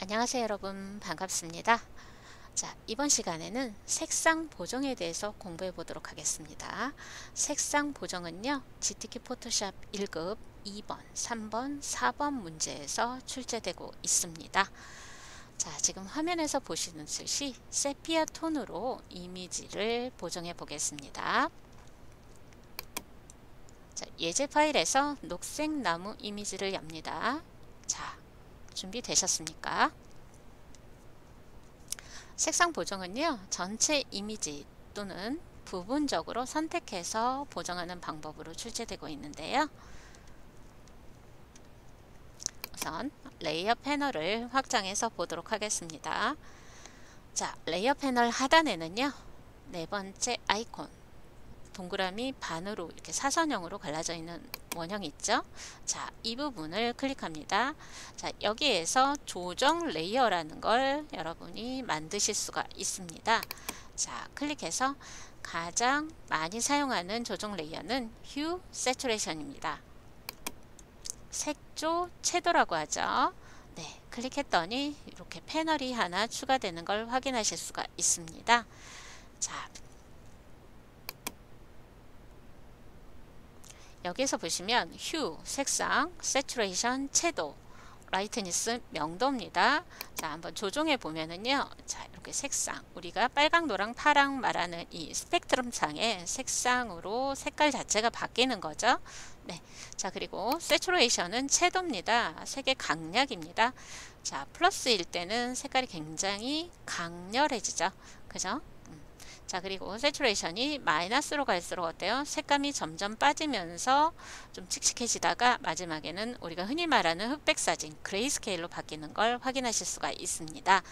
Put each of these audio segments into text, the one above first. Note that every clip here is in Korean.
안녕하세요 여러분, 반갑습니다. 자, 이번 시간에는 색상 보정에 대해서 공부해 보도록 하겠습니다. 색상 보정은요, GTK 포토샵 1급 2번, 3번, 4번 문제에서 출제되고 있습니다. 자, 지금 화면에서 보시는 듯이 세피아 톤으로 이미지를 보정해 보겠습니다. 자, 예제 파일에서 녹색 나무 이미지를 엽니다. 자, 준비되셨습니까? 색상 보정은요, 전체 이미지 또는 부분적으로 선택해서 보정하는 방법으로 출제되고 있는데요. 우선 레이어 패널을 확장해서 보도록 하겠습니다. 자, 레이어 패널 하단에는요, 네 번째 아이콘 동그라미 반으로 이렇게 사선형으로 갈라져 있는 원형이 있죠. 자, 이 부분을 클릭합니다. 자, 여기에서 조정 레이어라는 걸 여러분이 만드실 수가 있습니다. 자, 클릭해서 가장 많이 사용하는 조정 레이어는 휴 세츄레이션입니다. 색조 채도라고 하죠. 네, 클릭했더니 이렇게 패널이 하나 추가되는 걸 확인하실 수가 있습니다. 자, 여기서 보시면 휴, 색상, 세츄레이션, 채도, 라이트니스, 명도입니다. 자, 한번 조정해 보면은요. 자, 이렇게 색상, 우리가 빨강, 노랑, 파랑 말하는 이 스펙트럼 상의 색상으로 색깔 자체가 바뀌는 거죠. 네. 자, 그리고 세츄레이션은 채도입니다. 색의 강약입니다. 자, 플러스일 때는 색깔이 굉장히 강렬해지죠. 그죠? 자, 그리고 세츄레이션이 마이너스로 갈수록 어때요? 색감이 점점 빠지면서 좀 칙칙해지다가 마지막에는 우리가 흔히 말하는 흑백 사진, 그레이스케일로 바뀌는 걸 확인하실 수가 있습니다.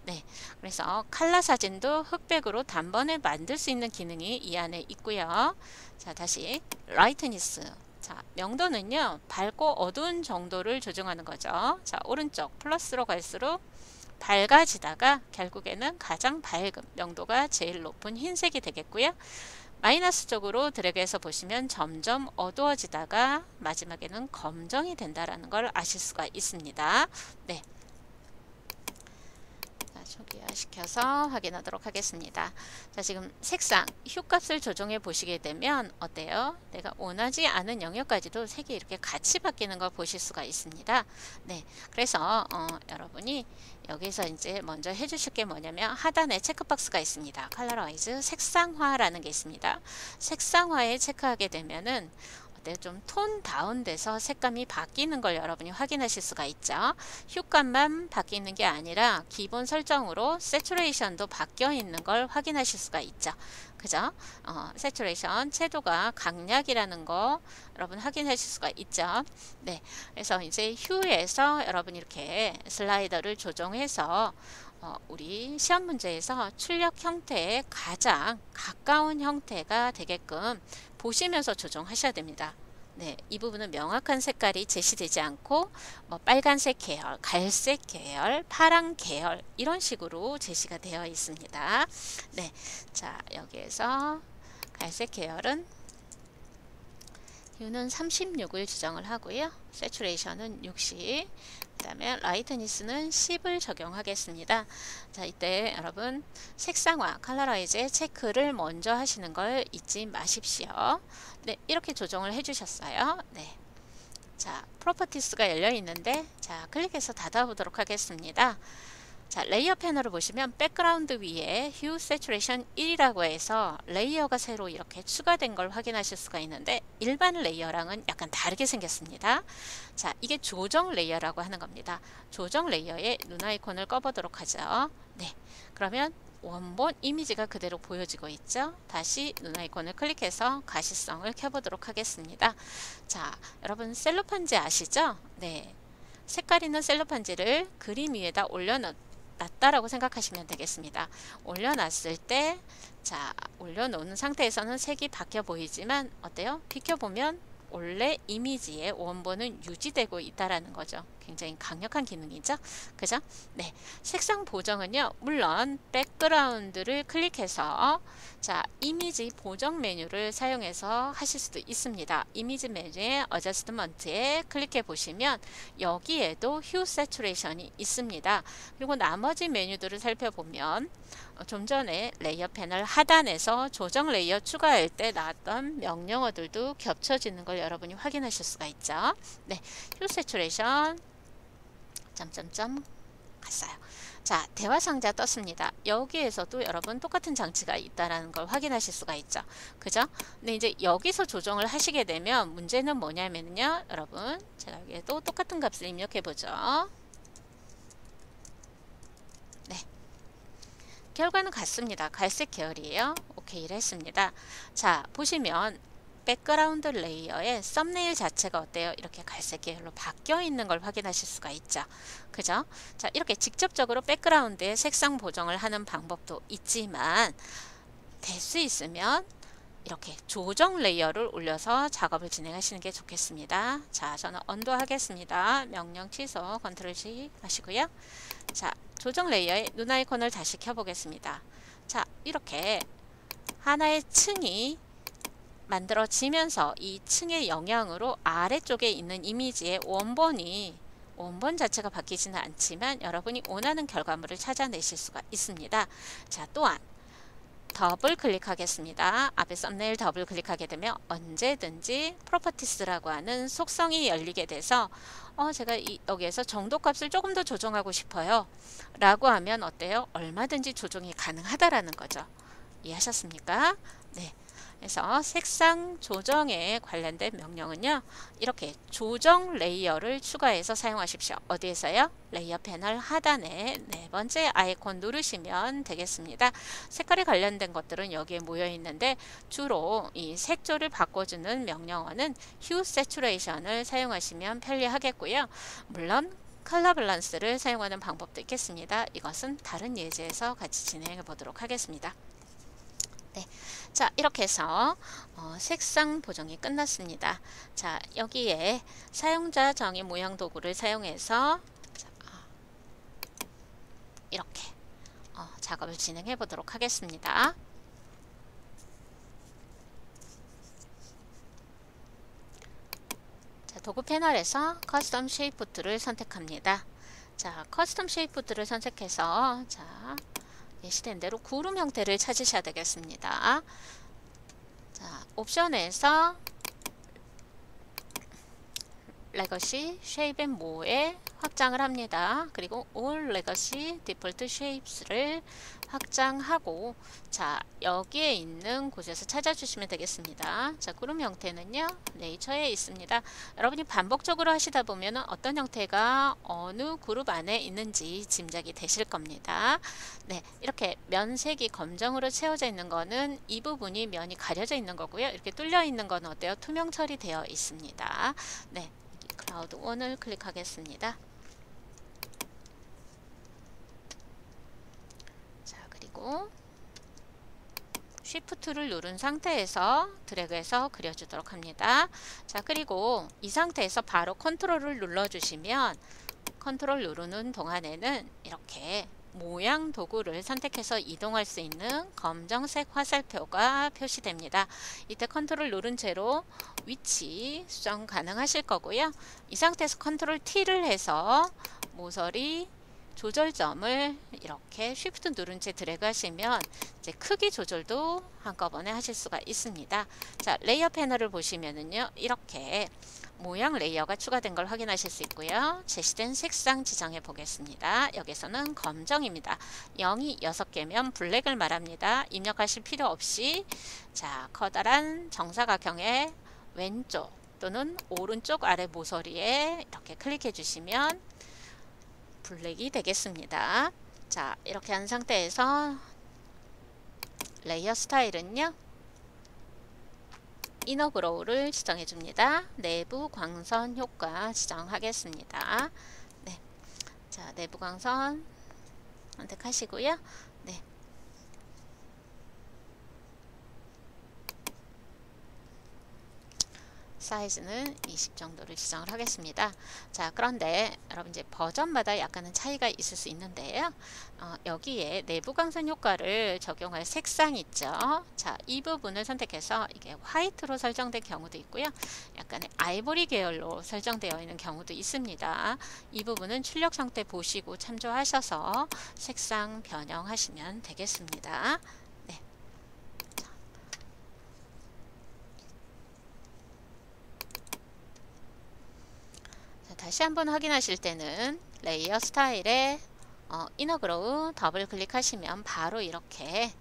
네, 그래서 컬러 사진도 흑백으로 단번에 만들 수 있는 기능이 이 안에 있고요. 자, 다시 라이트니스. 자, 명도는요, 밝고 어두운 정도를 조정하는 거죠. 자, 오른쪽 플러스로 갈수록 밝아지다가 결국에는 가장 밝은 명도가 제일 높은 흰색이 되겠고요. 마이너스 쪽으로 드래그해서 보시면 점점 어두워지다가 마지막에는 검정이 된다라는 걸 아실 수가 있습니다. 네. 초기화시켜서 확인하도록 하겠습니다. 자, 지금 색상, 휴 값을 조정해 보시게 되면 어때요? 내가 원하지 않은 영역까지도 색이 이렇게 같이 바뀌는 걸 보실 수가 있습니다. 네, 그래서 여러분이 여기서 이제 먼저 해주실 게 뭐냐면 하단에 체크박스가 있습니다. 컬러라이즈 색상화라는 게 있습니다. 색상화에 체크하게 되면은 좀 톤 다운돼서 색감이 바뀌는 걸 여러분이 확인하실 수가 있죠. 휴감만 바뀌는 게 아니라 기본 설정으로 세츄레이션도 바뀌어 있는 걸 확인하실 수가 있죠. 그죠? 세츄레이션 채도가 강약이라는 거 여러분 확인하실 수가 있죠. 네, 그래서 이제 휴에서 여러분 이렇게 슬라이더를 조정해서 우리 시험 문제에서 출력 형태에 가장 가까운 형태가 되게끔 보시면서 조정하셔야 됩니다. 네, 이 부분은 명확한 색깔이 제시되지 않고 뭐 빨간색 계열, 갈색 계열, 파랑 계열 이런 식으로 제시가 되어 있습니다. 네, 자, 여기에서 갈색 계열은 U는 36을 지정을 하고요. 세츄레이션은 60, 그 다음에 라이트니스는 10을 적용하겠습니다. 자, 이때 여러분 색상화, 컬러라이즈의 체크를 먼저 하시는 걸 잊지 마십시오. 네, 이렇게 조정을 해주셨어요. 네. 자, 프로퍼티스가 열려 있는데, 자, 클릭해서 닫아보도록 하겠습니다. 자, 레이어 패널을 보시면 백그라운드 위에 휴 세츄레이션 1이라고 해서 레이어가 새로 이렇게 추가된 걸 확인하실 수가 있는데 일반 레이어랑은 약간 다르게 생겼습니다. 자, 이게 조정 레이어라고 하는 겁니다. 조정 레이어에 눈 아이콘을 꺼보도록 하죠. 네, 그러면 원본 이미지가 그대로 보여지고 있죠. 다시 눈 아이콘을 클릭해서 가시성을 켜보도록 하겠습니다. 자, 여러분 셀로판지 아시죠? 네, 색깔 있는 셀로판지를 그림 위에다 올려놨다라고 생각하시면 되겠습니다. 올려놨을 때, 자, 올려놓은 상태에서는 색이 바뀌어 보이지만 어때요? 비켜보면 원래 이미지의 원본은 유지되고 있다라는 거죠. 굉장히 강력한 기능이죠. 그죠? 네. 색상 보정은요, 물론 백그라운드를 클릭해서 자, 이미지 보정 메뉴를 사용해서 하실 수도 있습니다. 이미지 메뉴에 어저스트먼트에 클릭해 보시면 여기에도 휴 세츄레이션이 있습니다. 그리고 나머지 메뉴들을 살펴보면 좀 전에 레이어 패널 하단에서 조정 레이어 추가할 때 나왔던 명령어들도 겹쳐지는 걸 여러분이 확인하실 수가 있죠. 네, 휴 세츄레이션 점점점 갔어요. 자, 대화 상자 떴습니다. 여기에서도 여러분 똑같은 장치가 있다는 걸 확인하실 수가 있죠. 그죠? 근데 이제 여기서 조정을 하시게 되면 문제는 뭐냐면요. 여러분, 제가 여기에도 똑같은 값을 입력해 보죠. 네. 결과는 같습니다. 갈색 계열이에요. 오케이를 했습니다. 자, 보시면 백그라운드 레이어의 썸네일 자체가 어때요? 이렇게 갈색 계열로 바뀌어 있는 걸 확인하실 수가 있죠. 그죠? 자, 이렇게 직접적으로 백그라운드의 색상 보정을 하는 방법도 있지만 될 수 있으면 이렇게 조정 레이어를 올려서 작업을 진행하시는 게 좋겠습니다. 자, 저는 언도 하겠습니다. 명령 취소, 컨트롤 C 하시고요. 자, 조정 레이어의 눈 아이콘을 다시 켜보겠습니다. 자, 이렇게 하나의 층이 만들어지면서 이 층의 영향으로 아래쪽에 있는 이미지의 원본 자체가 바뀌지는 않지만 여러분이 원하는 결과물을 찾아내실 수가 있습니다. 자, 또한 더블 클릭하겠습니다. 앞에 썸네일 더블 클릭하게 되면 언제든지 프로퍼티스라고 하는 속성이 열리게 돼서 제가 여기에서 정도 값을 조금 더 조정하고 싶어요 라고 하면 어때요? 얼마든지 조정이 가능하다라는 거죠. 이해하셨습니까? 네. 그래서 색상 조정에 관련된 명령은요, 이렇게 조정 레이어를 추가해서 사용하십시오. 어디에서요? 레이어 패널 하단에 네 번째 아이콘 누르시면 되겠습니다. 색깔에 관련된 것들은 여기에 모여 있는데 주로 이 색조를 바꿔주는 명령어는 휴 세츄레이션을 사용하시면 편리하겠고요. 물론 컬러 밸런스를 사용하는 방법도 있겠습니다. 이것은 다른 예제에서 같이 진행해 보도록 하겠습니다. 네. 자, 이렇게 해서 색상 보정이 끝났습니다. 자, 여기에 사용자 정의 모양 도구를 사용해서 이렇게 작업을 진행해 보도록 하겠습니다. 자, 도구 패널에서 커스텀 쉐이프 툴을 선택합니다. 자, 커스텀 쉐이프 툴을 선택해서 자, 예시된 대로 구름 형태를 찾으셔야 되겠습니다. 자, 옵션에서 레거시 쉐입 앤 모에 확장을 합니다. 그리고 올 레거시 디폴트 쉐입스를 확장하고 자, 여기에 있는 곳에서 찾아주시면 되겠습니다. 자, 구름 형태는요, 네이처에 있습니다. 여러분이 반복적으로 하시다 보면 어떤 형태가 어느 그룹 안에 있는지 짐작이 되실 겁니다. 네, 이렇게 면색이 검정으로 채워져 있는 거는 이 부분이 면이 가려져 있는 거고요. 이렇게 뚫려 있는 건 어때요? 투명 처리되어 있습니다. 네, 클라우드 1을 클릭하겠습니다. 자, 그리고 Shift를 누른 상태에서 드래그해서 그려주도록 합니다. 자, 그리고 이 상태에서 바로 컨트롤을 눌러주시면 컨트롤 누르는 동안에는 이렇게 모양 도구를 선택해서 이동할 수 있는 검정색 화살표가 표시됩니다. 이때 컨트롤 누른 채로 위치 수정 가능하실 거고요. 이 상태에서 컨트롤 T를 해서 모서리 조절점을 이렇게 쉬프트 누른 채 드래그 하시면 이제 크기 조절도 한꺼번에 하실 수가 있습니다. 자, 레이어 패널을 보시면은요, 이렇게 모양 레이어가 추가된 걸 확인하실 수 있고요. 제시된 색상 지정해 보겠습니다. 여기서는 검정입니다. 0이 6개면 블랙을 말합니다. 입력하실 필요 없이 자, 커다란 정사각형의 왼쪽 또는 오른쪽 아래 모서리에 이렇게 클릭해 주시면 블랙이 되겠습니다. 자, 이렇게 한 상태에서 레이어 스타일은요, 이너 그로우를 지정해 줍니다. 내부 광선 효과 지정하겠습니다. 네. 자, 내부 광선 선택하시고요. 네. 사이즈는 20 정도를 지정을 하겠습니다. 자, 그런데 여러분 이제 버전마다 약간은 차이가 있을 수 있는데요. 여기에 내부 강선 효과를 적용할 색상 있죠. 자, 이 부분을 선택해서 이게 화이트로 설정된 경우도 있고요. 약간의 아이보리 계열로 설정되어 있는 경우도 있습니다. 이 부분은 출력 상태 보시고 참조하셔서 색상 변형하시면 되겠습니다. 네. 다시 한번 확인하실 때는 레이어 스타일에 이너 그로우 더블 클릭하시면 바로 이렇게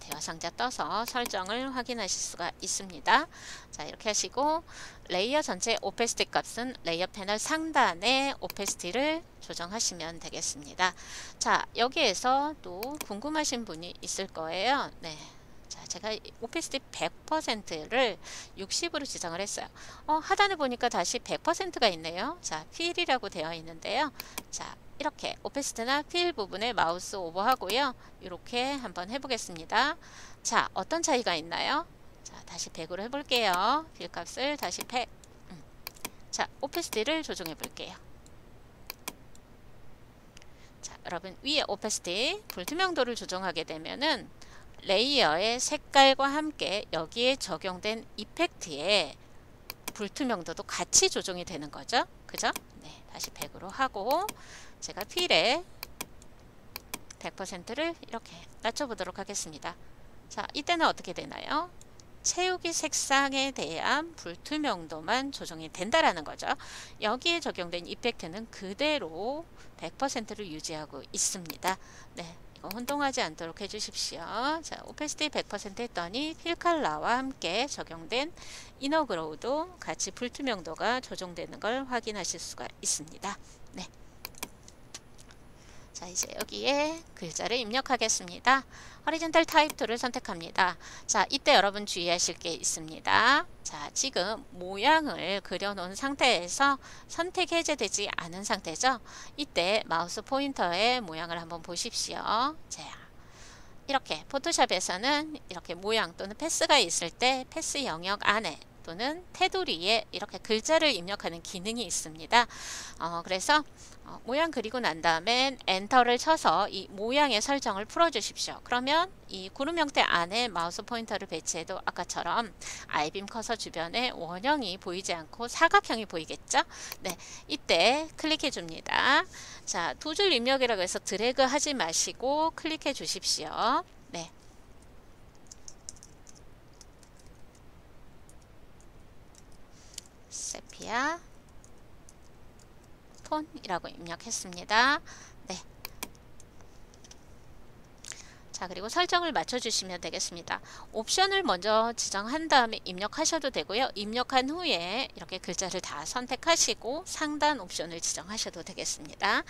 대화 상자 떠서 설정을 확인하실 수가 있습니다. 자, 이렇게 하시고 레이어 전체 오페시티 값은 레이어 패널 상단에 오페시티를 조정하시면 되겠습니다. 자, 여기에서 또 궁금하신 분이 있을 거예요. 네. 자, 제가 오페시티 100%를 60으로 지정을 했어요. 하단에 보니까 다시 100%가 있네요. 자, 필이라고 되어 있는데요. 자, 이렇게 오페시티나 필 부분에 마우스 오버하고요. 이렇게 한번 해보겠습니다. 자, 어떤 차이가 있나요? 자, 다시 100으로 해볼게요. 필 값을 다시 100. 자, 오페시티를 조정해 볼게요. 자, 여러분 위에 오페시티 불투명도를 조정하게 되면은 레이어의 색깔과 함께 여기에 적용된 이펙트의 불투명도도 같이 조정이 되는 거죠. 그죠? 네, 다시 100으로 하고 제가 필에 100%를 이렇게 낮춰보도록 하겠습니다. 자, 이때는 어떻게 되나요? 채우기 색상에 대한 불투명도만 조정이 된다라는 거죠. 여기에 적용된 이펙트는 그대로 100%를 유지하고 있습니다. 네. 혼동하지 않도록 해주십시오. 자, 오페시티 100% 했더니 필 컬러와 함께 적용된 이너 그로우도 같이 불투명도가 조정되는 걸 확인하실 수가 있습니다. 네. 자, 이제 여기에 글자를 입력하겠습니다. 호리존탈 타입 툴을 선택합니다. 자, 이때 여러분 주의하실 게 있습니다. 자, 지금 모양을 그려놓은 상태에서 선택 해제되지 않은 상태죠. 이때 마우스 포인터의 모양을 한번 보십시오. 자, 이렇게 포토샵에서는 이렇게 모양 또는 패스가 있을 때 패스 영역 안에 또는 테두리에 이렇게 글자를 입력하는 기능이 있습니다. 그래서 모양 그리고 난 다음에 엔터를 쳐서 이 모양의 설정을 풀어 주십시오. 그러면 이 구름 형태 안에 마우스 포인터를 배치해도 아까처럼 아이빔 커서 주변에 원형이 보이지 않고 사각형이 보이겠죠? 네, 이때 클릭해 줍니다. 자, 두 줄 입력이라고 해서 드래그 하지 마시고 클릭해 주십시오. 네. 세피아 톤이라고 입력했습니다. 네. 자, 그리고 설정을 맞춰주시면 되겠습니다. 옵션을 먼저 지정한 다음에 입력하셔도 되고요. 입력한 후에 이렇게 글자를 다 선택하시고 상단 옵션을 지정하셔도 되겠습니다.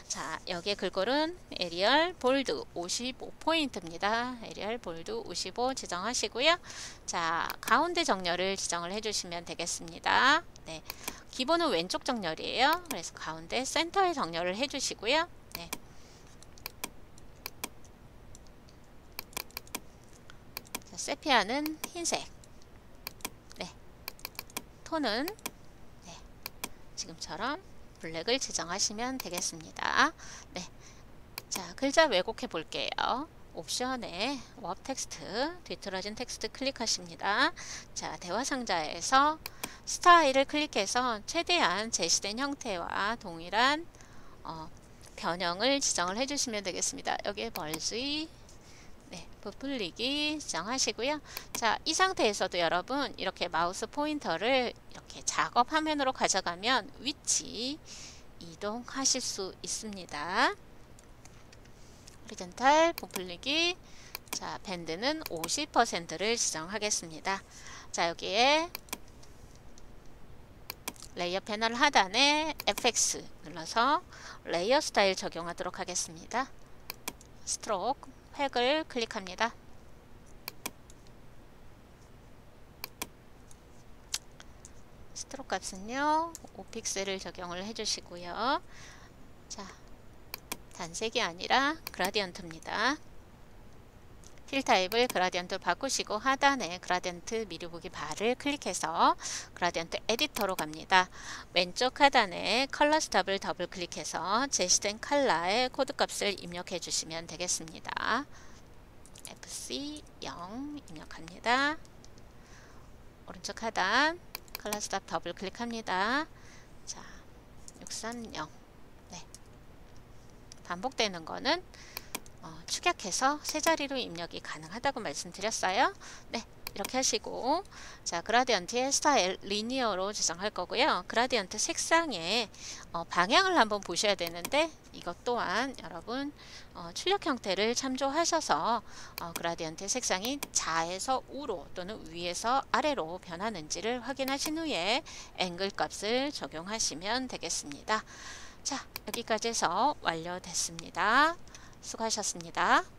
자, 여기에 글꼴은 에리얼 볼드 55포인트입니다. 에리얼 볼드 55 지정하시고요. 자, 가운데 정렬을 지정을 해주시면 되겠습니다. 네. 기본은 왼쪽 정렬이에요. 그래서 가운데 센터에 정렬을 해주시고요. 네. 세피아는 흰색. 네. 톤은 네. 지금처럼 블랙을 지정하시면 되겠습니다. 네. 자, 글자 왜곡해 볼게요. 옵션에 웹 텍스트, 뒤틀어진 텍스트 클릭하십니다. 자, 대화 상자에서 스타일을 클릭해서 최대한 제시된 형태와 동일한 변형을 지정을 해주시면 되겠습니다. 여기에 벌지, 네, 부풀리기 지정하시고요. 자, 이 상태에서도 여러분 이렇게 마우스 포인터를 이렇게 작업 화면으로 가져가면 위치 이동하실 수 있습니다. 호리존탈 부풀리기, 자, 밴드는 50%를 지정하겠습니다. 자, 여기에 레이어 패널 하단에 FX 눌러서 레이어 스타일 적용하도록 하겠습니다. 스트로크 획을 클릭합니다. 스트로크 값은요 5픽셀을 적용을 해주시고요. 자, 단색이 아니라 그라디언트입니다. 힐 타입을 그라디언트 바꾸시고 하단에 그라디언트 미리 보기 바를 클릭해서 그라디언트 에디터로 갑니다. 왼쪽 하단에 컬러 스탑을 더블 클릭해서 제시된 컬러의 코드 값을 입력해 주시면 되겠습니다. FC0 입력합니다. 오른쪽 하단 컬러 스탑 더블 클릭합니다. 자, 630. 네. 반복되는 거는 축약해서 세 자리로 입력이 가능하다고 말씀드렸어요. 네, 이렇게 하시고, 자, 그라디언트의 스타일 리니어로 지정할 거고요. 그라디언트 색상의 방향을 한번 보셔야 되는데, 이것 또한 여러분 출력 형태를 참조하셔서 그라디언트의 색상이 좌에서 우로 또는 위에서 아래로 변하는지를 확인하신 후에 앵글 값을 적용하시면 되겠습니다. 자, 여기까지 해서 완료됐습니다. 수고하셨습니다.